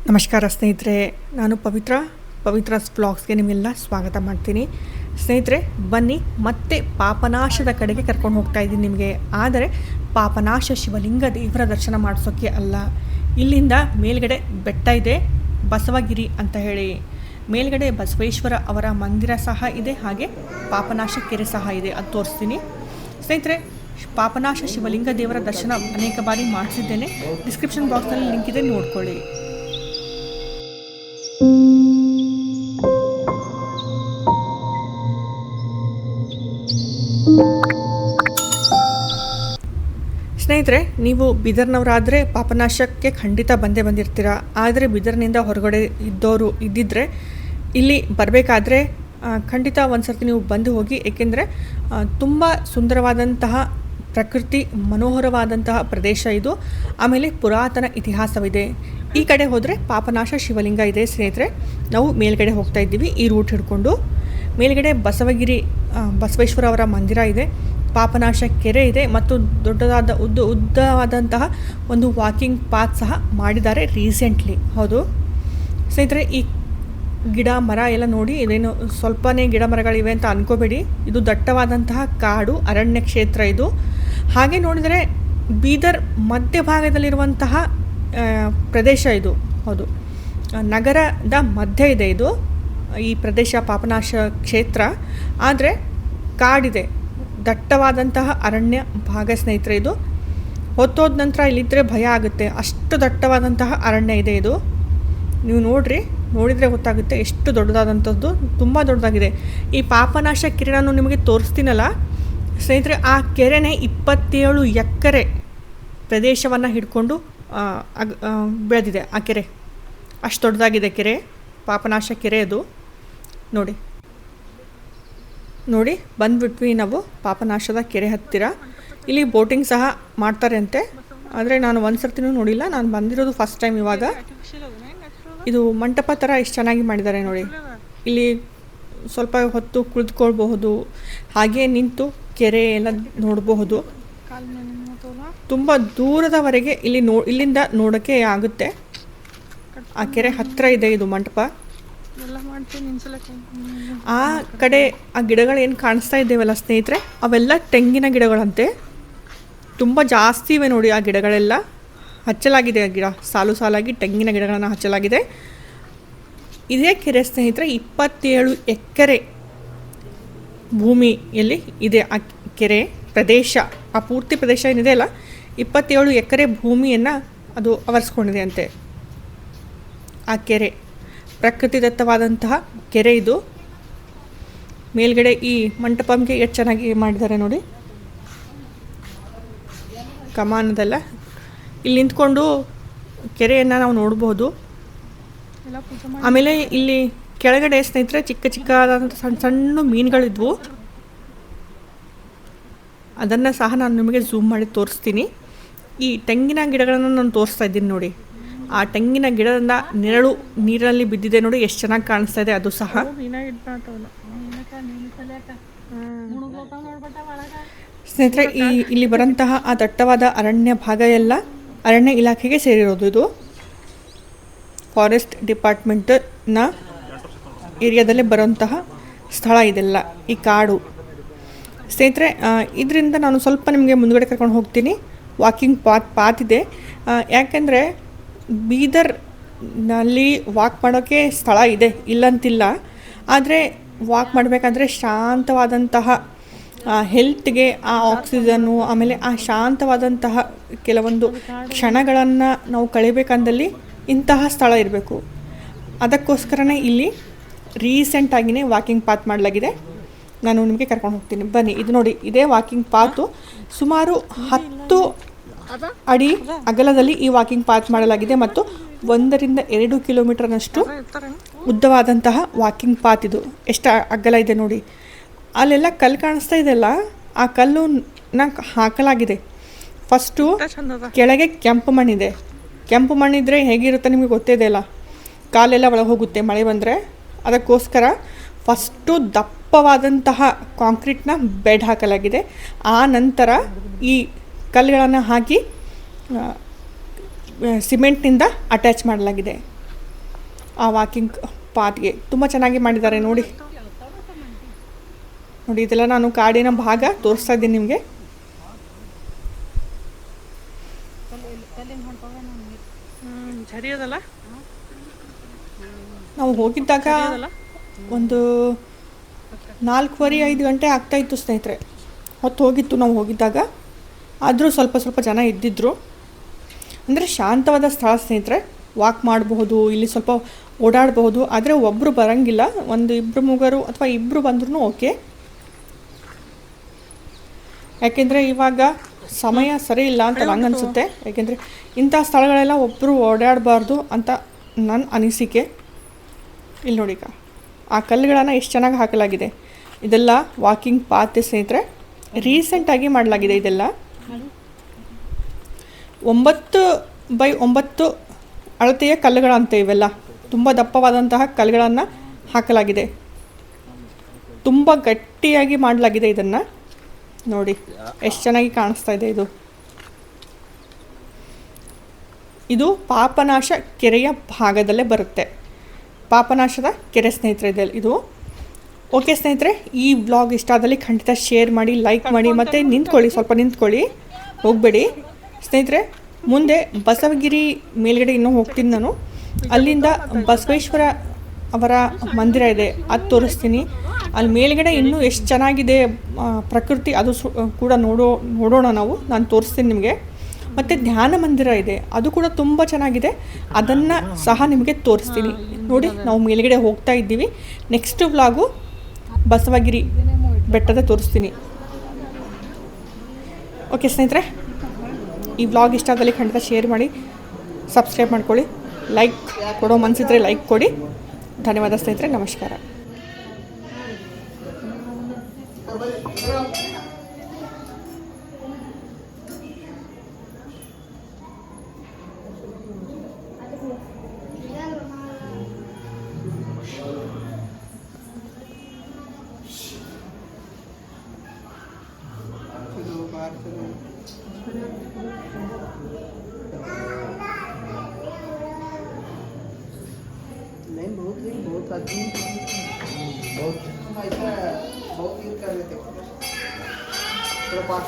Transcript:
ನಮಸ್ಕಾರ ಸ್ನೇಹಿತರೆ, ನಾನು ಪವಿತ್ರಾಸ್ ವ್ಲಾಗ್ಸ್ಗೆ ನಿಮಗೆಲ್ಲ ಸ್ವಾಗತ ಮಾಡ್ತೀನಿ. ಸ್ನೇಹಿತರೆ, ಬನ್ನಿ ಮತ್ತೆ ಪಾಪನಾಶದ ಕಡೆಗೆ ಕರ್ಕೊಂಡು ಹೋಗ್ತಾ ಇದ್ದೀನಿ ನಿಮಗೆ. ಆದರೆ ಪಾಪನಾಶ ಶಿವಲಿಂಗ ದೇವರ ದರ್ಶನ ಮಾಡಿಸೋಕ್ಕೆ ಅಲ್ಲ. ಇಲ್ಲಿಂದ ಮೇಲ್ಗಡೆ ಬೆಟ್ಟ ಇದೆ, ಬಸವಗಿರಿ ಅಂತ ಹೇಳಿ. ಮೇಲ್ಗಡೆ ಬಸವೇಶ್ವರ ಅವರ ಮಂದಿರ ಸಹ ಇದೆ, ಹಾಗೆ ಪಾಪನಾಶ ಕೆರೆ ಸಹ ಇದೆ. ಅದು ತೋರಿಸ್ತೀನಿ ಸ್ನೇಹಿತರೆ. ಪಾಪನಾಶ ಶಿವಲಿಂಗ ದೇವರ ದರ್ಶನ ಅನೇಕ ಬಾರಿ ಮಾಡಿಸಿದ್ದೇನೆ. ಡಿಸ್ಕ್ರಿಪ್ಷನ್ ಬಾಕ್ಸ್ನಲ್ಲಿ ಲಿಂಕ್ ಇದೆ, ನೋಡ್ಕೊಳ್ಳಿ. ಸ್ನೇಹಿತರೆ, ನೀವು ಬೀದರ್ನವರಾದರೆ ಪಾಪನಾಶಕ್ಕೆ ಖಂಡಿತ ಬಂದಿರ್ತೀರ. ಆದರೆ ಬೀದರ್ನಿಂದ ಹೊರಗಡೆ ಇದ್ದಿದ್ದರೆ ಇಲ್ಲಿ ಬರಬೇಕಾದ್ರೆ ಖಂಡಿತ ಒಂದು ಸರ್ತಿ ನೀವು ಬಂದು ಹೋಗಿ. ಏಕೆಂದರೆ ತುಂಬ ಸುಂದರವಾದಂತಹ ಪ್ರಕೃತಿ, ಮನೋಹರವಾದಂತಹ ಪ್ರದೇಶ ಇದು. ಆಮೇಲೆ ಪುರಾತನ ಇತಿಹಾಸವಿದೆ. ಈ ಕಡೆ ಹೋದರೆ ಪಾಪನಾಶ ಶಿವಲಿಂಗ ಇದೆ ಸ್ನೇಹಿತರೆ. ನಾವು ಮೇಲ್ಗಡೆ ಹೋಗ್ತಾ ಇದ್ದೀವಿ ಈ ರೂಟ್ ಹಿಡ್ಕೊಂಡು. ಮೇಲ್ಗಡೆ ಬಸವಗಿರಿ ಬಸವೇಶ್ವರ ಅವರ ಮಂದಿರ ಇದೆ, ಪಾಪನಾಶ ಕೆರೆ ಇದೆ ಮತ್ತು ದೊಡ್ಡದಾದ ಉದ್ದವಾದಂತಹ ಒಂದು ವಾಕಿಂಗ್ ಪಾತ್ ಸಹ ಮಾಡಿದ್ದಾರೆ ರೀಸೆಂಟ್ಲಿ. ಹೌದು ಸ್ನೇಹಿತರೆ, ಈ ಗಿಡ ಮರ ಎಲ್ಲ ನೋಡಿ, ಇದೇನು ಸ್ವಲ್ಪನೇ ಗಿಡ ಮರಗಳಿವೆ ಅಂತ ಅಂದ್ಕೋಬೇಡಿ. ಇದು ದಟ್ಟವಾದಂತಹ ಕಾಡು, ಅರಣ್ಯ ಕ್ಷೇತ್ರ ಇದು. ಹಾಗೆ ನೋಡಿದರೆ ಬೀದರ್ ಮಧ್ಯಭಾಗದಲ್ಲಿರುವಂತಹ ಪ್ರದೇಶ ಇದು. ಹೌದು, ನಗರದ ಮಧ್ಯೆ ಇದೆ ಇದು ಈ ಪ್ರದೇಶ, ಪಾಪನಾಶ ಕ್ಷೇತ್ರ. ಆದರೆ ಕಾಡಿದೆ, ದಟ್ಟವಾದಂತಹ ಅರಣ್ಯ ಭಾಗ ಸ್ನೇಹಿತರೆ. ಇದು ಹೊತ್ತೋದ ನಂತರ ಇಲ್ಲಿದ್ದರೆ ಭಯ ಆಗುತ್ತೆ, ಅಷ್ಟು ದಟ್ಟವಾದಂತಹ ಅರಣ್ಯ ಇದೆ ಇದು. ನೀವು ನೋಡಿದರೆ ಗೊತ್ತಾಗುತ್ತೆ ಎಷ್ಟು ದೊಡ್ಡದಾದಂಥದ್ದು, ತುಂಬ ದೊಡ್ಡದಾಗಿದೆ. ಈ ಪಾಪನಾಶ ಕೆರೆ ನಾನು ನಿಮಗೆ ತೋರಿಸ್ತೀನಲ್ಲ ಸ್ನೇಹಿತರೆ, ಆ ಕೆರೆನೇ 27 ಎಕರೆ ಪ್ರದೇಶವನ್ನು ಹಿಡ್ಕೊಂಡು ಬೆಳೆದಿದೆ ಆ ಕೆರೆ. ಅಷ್ಟು ದೊಡ್ಡದಾಗಿದೆ ಕೆರೆ, ಪಾಪನಾಶ ಕೆರೆ ಅದು. ನೋಡಿ ಬಂದುಬಿಟ್ವಿ ನಾವು ಪಾಪನಾಶದ ಕೆರೆ ಹತ್ತಿರ. ಇಲ್ಲಿ ಬೋಟಿಂಗ್ ಸಹ ಮಾಡ್ತಾರೆ ಅಂತೆ, ಆದರೆ ನಾನು ಒಂದು ಸರ್ತಿನೂ ನೋಡಿಲ್ಲ. ನಾನು ಬಂದಿರೋದು ಫಸ್ಟ್ ಟೈಮ್ ಇವಾಗ. ಇದು ಮಂಟಪ ಥರ ಎಷ್ಟು ಚೆನ್ನಾಗಿ ಮಾಡಿದ್ದಾರೆ ನೋಡಿ. ಇಲ್ಲಿ ಸ್ವಲ್ಪ ಹೊತ್ತು ಕುಳಿತುಕೊಳ್ಬಹುದು, ಹಾಗೆ ನಿಂತು ಕೆರೆ ಎಲ್ಲ ನೋಡಬಹುದು. ತುಂಬ ದೂರದವರೆಗೆ ಇಲ್ಲಿಂದ ನೋಡೋಕ್ಕೆ ಆಗುತ್ತೆ. ಆ ಕೆರೆ ಹತ್ತಿರ ಇದೆ ಇದು ಮಂಟಪ. ಆ ಕಡೆ ಆ ಗಿಡಗಳು ಏನು ಕಾಣಿಸ್ತಾ ಇದ್ದೇವಲ್ಲ ಸ್ನೇಹಿತರೆ, ಅವೆಲ್ಲ ತೆಂಗಿನ ಗಿಡಗಳಂತೆ. ತುಂಬ ಜಾಸ್ತಿ ಇವೆ ನೋಡಿ ಆ ಗಿಡಗಳೆಲ್ಲ. ಹಚ್ಚಲಾಗಿದೆ ಆ ಗಿಡ, ಸಾಲಾಗಿ ತೆಂಗಿನ ಗಿಡಗಳನ್ನು ಹಚ್ಚಲಾಗಿದೆ. ಇದೇ ಕೆರೆ ಸ್ನೇಹಿತರೆ 27 ಎಕರೆ ಭೂಮಿಯಲ್ಲಿ ಇದೆ ಆ ಕೆರೆ ಪ್ರದೇಶ. ಆ ಪೂರ್ತಿ ಪ್ರದೇಶ ಏನಿದೆ ಅಲ್ಲ, 27 ಎಕರೆ ಭೂಮಿಯನ್ನು ಅದು ಆವರಿಸ್ಕೊಂಡಿದೆ ಅಂತೆ ಆ ಕೆರೆ. ಪ್ರಕೃತಿದತ್ತವಾದಂತಹ ಕೆರೆ ಇದು. ಮೇಲ್ಗಡೆ ಈ ಮಂಟಪಂಗೆ ಎಷ್ಟು ಚೆನ್ನಾಗಿ ಮಾಡಿದ್ದಾರೆ ನೋಡಿ, ಕಮಾನದೆಲ್ಲ. ಇಲ್ಲಿ ನಿಂತ್ಕೊಂಡು ಕೆರೆಯನ್ನು ನಾವು ನೋಡ್ಬೋದು. ಆಮೇಲೆ ಇಲ್ಲಿ ಕೆಳಗಡೆ ಸ್ನೇಹಿತರೆ ಚಿಕ್ಕದಾದಂಥ ಸಣ್ಣ ಮೀನುಗಳಿದ್ವು. ಅದನ್ನು ಸಹ ನಾನು ನಿಮಗೆ ಝೂಮ್ ಮಾಡಿ ತೋರಿಸ್ತೀನಿ. ಈ ತೆಂಗಿನ ಗಿಡಗಳನ್ನು ನಾನು ತೋರಿಸ್ತಾ ಇದ್ದೀನಿ ನೋಡಿ. ಆ ತೆಂಗಿನ ಗಿಡದಿಂದ ನೆರಳು ನೀರಲ್ಲಿ ಬಿದ್ದಿದೆ ನೋಡಿ, ಎಷ್ಟು ಚೆನ್ನಾಗಿ ಕಾಣಿಸ್ತಾ ಇದೆ ಅದು ಸಹ. ಸ್ನೇಹಿತರೆ, ಇಲ್ಲಿ ಬರೋಂತಹ ಆ ದಟ್ಟವಾದ ಅರಣ್ಯ ಭಾಗ ಎಲ್ಲ ಅರಣ್ಯ ಇಲಾಖೆಗೆ ಸೇರಿರೋದು. ಇದು ಫಾರೆಸ್ಟ್ ಡಿಪಾರ್ಟ್ಮೆಂಟ್ನ ಏರಿಯಾದಲ್ಲೇ ಬರೋಂತಹ ಸ್ಥಳ ಇದೆಲ್ಲ, ಈ ಕಾಡು ಸ್ನೇಹಿತರೆ. ಇದರಿಂದ ನಾನು ಸ್ವಲ್ಪ ನಿಮಗೆ ಮುಂದುಗಡೆ ಕರ್ಕೊಂಡು ಹೋಗ್ತೀನಿ. ವಾಕಿಂಗ್ ಪಾತ್ ಇದೆ. ಯಾಕೆಂದರೆ ಬೀದರ್ನಲ್ಲಿ ವಾಕ್ ಮಾಡೋಕ್ಕೆ ಸ್ಥಳ ಇದೆ, ಇಲ್ಲಂತಿಲ್ಲ. ಆದರೆ ವಾಕ್ ಮಾಡಬೇಕಾದ್ರೆ ಶಾಂತವಾದಂತಹ ಹೆಲ್ತ್ಗೆ ಆ ಆಕ್ಸಿಜನ್ನು, ಆಮೇಲೆ ಆ ಶಾಂತವಾದಂತಹ ಕೆಲವೊಂದು ಕ್ಷಣಗಳನ್ನು ನಾವು ಕಳಿಬೇಕಂದಲ್ಲಿ ಇಂತಹ ಸ್ಥಳ ಇರಬೇಕು. ಅದಕ್ಕೋಸ್ಕರನೇ ಇಲ್ಲಿ ರೀಸೆಂಟಾಗಿಯೇ ವಾಕಿಂಗ್ ಪಾತ್ ಮಾಡಲಾಗಿದೆ. ನಾನು ನಿಮಗೆ ಕರ್ಕೊಂಡು ಹೋಗ್ತೀನಿ, ಬನ್ನಿ. ಇದು ನೋಡಿ, ಇದೇ ವಾಕಿಂಗ್ ಪಾತು. ಸುಮಾರು 10 ಅಡಿ ಅಗಲದಲ್ಲಿ ಈ ವಾಕಿಂಗ್ ಪಾತ್ ಮಾಡಲಾಗಿದೆ ಮತ್ತು 1 ರಿಂದ 2 ಕಿಲೋಮೀಟರ್ನಷ್ಟು ಉದ್ದವಾದಂತಹ ವಾಕಿಂಗ್ ಪಾತ್ ಇದು. ಎಷ್ಟು ಅಗಲ ಇದೆ ನೋಡಿ. ಅಲ್ಲೆಲ್ಲ ಕಲ್ಲು ಕಾಣಿಸ್ತಾ ಇದೆಯಲ್ಲ, ಆ ಕಲ್ಲುನ ಹಾಕಲಾಗಿದೆ. ಫಸ್ಟು ಕೆಳಗೆ ಕೆಂಪು ಮಣ್ಣಿದೆ. ಕೆಂಪು ಮಣ್ಣಿದ್ರೆ ಹೇಗಿರುತ್ತೆ ನಿಮಗೆ ಗೊತ್ತೇ ಇದೆಯಲ್ಲ, ಕಾಲೆಲ್ಲ ಒಳಗೆ ಹೋಗುತ್ತೆ ಮಳೆ ಬಂದರೆ. ಅದಕ್ಕೋಸ್ಕರ ಫಸ್ಟು ದಪ್ಪವಾದಂತಹ ಕಾಂಕ್ರೀಟ್ನ ಬೆಡ್ ಹಾಕಲಾಗಿದೆ. ಆ ನಂತರ ಈ ಕಲ್ಲುಗಳನ್ನು ಹಾಕಿ ಸಿಮೆಂಟ್ನಿಂದ ಅಟ್ಯಾಚ್ ಮಾಡಲಾಗಿದೆ. ಆ ವಾಕಿಂಗ್ ಪಾತ್ಗೆ ತುಂಬ ಚೆನ್ನಾಗಿ ಮಾಡಿದ್ದಾರೆ ನೋಡಿ. ನೋಡಿ ಇದೆಲ್ಲ ನಾನು ಕಾಡಿನ ಭಾಗ ತೋರಿಸ್ತಾ ಇದ್ದೀನಿ ನಿಮಗೆ. ಸರಿಯದಲ್ಲ, ನಾವು ಹೋಗಿದ್ದಾಗ ಒಂದು 4:30-5 ಗಂಟೆ ಆಗ್ತಾಯಿತ್ತು ಸ್ನೇಹಿತರೆ, ಹೊತ್ತು ಹೋಗಿತ್ತು ನಾವು ಹೋಗಿದ್ದಾಗ. ಆದರೂ ಸ್ವಲ್ಪ ಜನ ಇದ್ದಿದ್ದರು. ಅಂದರೆ ಶಾಂತವಾದ ಸ್ಥಳ ಸ್ನೇಹಿತರೆ, ವಾಕ್ ಮಾಡಬಹುದು, ಇಲ್ಲಿ ಸ್ವಲ್ಪ ಓಡಾಡಬಹುದು. ಆದರೆ ಒಬ್ಬರು ಬರೋಂಗಿಲ್ಲ, ಒಂದು ಇಬ್ಬರು ಮೂಗರು ಅಥವಾ ಇಬ್ಬರು ಬಂದ್ರೂ ಓಕೆ. ಯಾಕೆಂದರೆ ಇವಾಗ ಸಮಯ ಸರಿ ಇಲ್ಲ ಅಂತ ನಂಗೆ ಅನಿಸುತ್ತೆ. ಯಾಕೆಂದರೆ ಇಂಥ ಸ್ಥಳಗಳೆಲ್ಲ ಒಬ್ಬರು ಓಡಾಡಬಾರ್ದು ಅಂತ ನನ್ನ ಅನಿಸಿಕೆ. ಇಲ್ಲಿ ನೋಡಿ ಆ ಕಲ್ಲುಗಳನ್ನು ಎಷ್ಟು ಚೆನ್ನಾಗಿ ಹಾಕಲಾಗಿದೆ. ಇದೆಲ್ಲ ವಾಕಿಂಗ್ ಪಾತ್ ಸ್ನೇಹಿತರೆ, ರೀಸೆಂಟಾಗಿ ಮಾಡಲಾಗಿದೆ. ಇದೆಲ್ಲ 9x9 ಅಳತೆಯ ಕಲ್ಲುಗಳಂತೆ ಇವೆಲ್ಲ. ತುಂಬ ದಪ್ಪವಾದಂತಹ ಕಲ್ಲುಗಳನ್ನು ಹಾಕಲಾಗಿದೆ, ತುಂಬ ಗಟ್ಟಿಯಾಗಿ ಮಾಡಲಾಗಿದೆ. ಇದನ್ನು ನೋಡಿ ಎಷ್ಟು ಚೆನ್ನಾಗಿ ಕಾಣಿಸ್ತಾ ಇದೆ. ಇದು ಪಾಪನಾಶ ಕೆರೆಯ ಭಾಗದಲ್ಲೇ ಬರುತ್ತೆ. ಪಾಪನಾಶದ ಕೆರೆ ಸ್ನೇಹಿತರೆ ಇದೆ ಇದು. ಓಕೆ ಸ್ನೇಹಿತರೆ, ಈ ವ್ಲಾಗ್ ಇಷ್ಟ ಆದಲ್ಲಿ ಖಂಡಿತ ಶೇರ್ ಮಾಡಿ, ಲೈಕ್ ಮಾಡಿ, ಮತ್ತು ಸ್ವಲ್ಪ ನಿಂತ್ಕೊಳ್ಳಿ, ಹೋಗಬೇಡಿ ಸ್ನೇಹಿತರೆ. ಮುಂದೆ ಬಸವಗಿರಿ ಮೇಲ್ಗಡೆ ಇನ್ನೂ ಹೋಗ್ತೀನಿ ನಾನು. ಅಲ್ಲಿಂದ ಬಸವೇಶ್ವರ ಅವರ ಮಂದಿರ ಇದೆ, ಅದು ತೋರಿಸ್ತೀನಿ. ಅಲ್ಲಿ ಮೇಲ್ಗಡೆ ಇನ್ನೂ ಎಷ್ಟು ಚೆನ್ನಾಗಿದೆ ಪ್ರಕೃತಿ, ಅದು ಕೂಡ ನೋಡೋಣ ನಾವು. ನಾನು ತೋರಿಸ್ತೀನಿ ನಿಮಗೆ. ಮತ್ತು ಧ್ಯಾನ ಮಂದಿರ ಇದೆ, ಅದು ಕೂಡ ತುಂಬ ಚೆನ್ನಾಗಿದೆ, ಅದನ್ನು ಸಹ ನಿಮಗೆ ತೋರಿಸ್ತೀನಿ. ನೋಡಿ ನಾವು ಮೇಲ್ಗಡೆ ಹೋಗ್ತಾ ಇದ್ದೀವಿ. ನೆಕ್ಸ್ಟ್ ವ್ಲಾಗು ಬಸವಗಿರಿ ಬೆಟ್ಟದ ತೋರಿಸ್ತೀನಿ. ಓಕೆ ಸ್ನೇಹಿತರೆ, ಈ ವ್ಲಾಗ್ ಇಷ್ಟ ಆದಲ್ಲಿ ಖಂಡಿತ ಶೇರ್ ಮಾಡಿ, ಸಬ್ಸ್ಕ್ರೈಬ್ ಮಾಡ್ಕೊಳ್ಳಿ, ಲೈಕ್ ಕೊಡೋ ಮನಸ್ಸಿದ್ರೆ ಲೈಕ್ ಕೊಡಿ. ಧನ್ಯವಾದ ಸ್ನೇಹಿತರೆ, ನಮಸ್ಕಾರ. नहीं बहुत आदमी बहुत ऐसा बहुत यूज कर लेते थोड़ा पास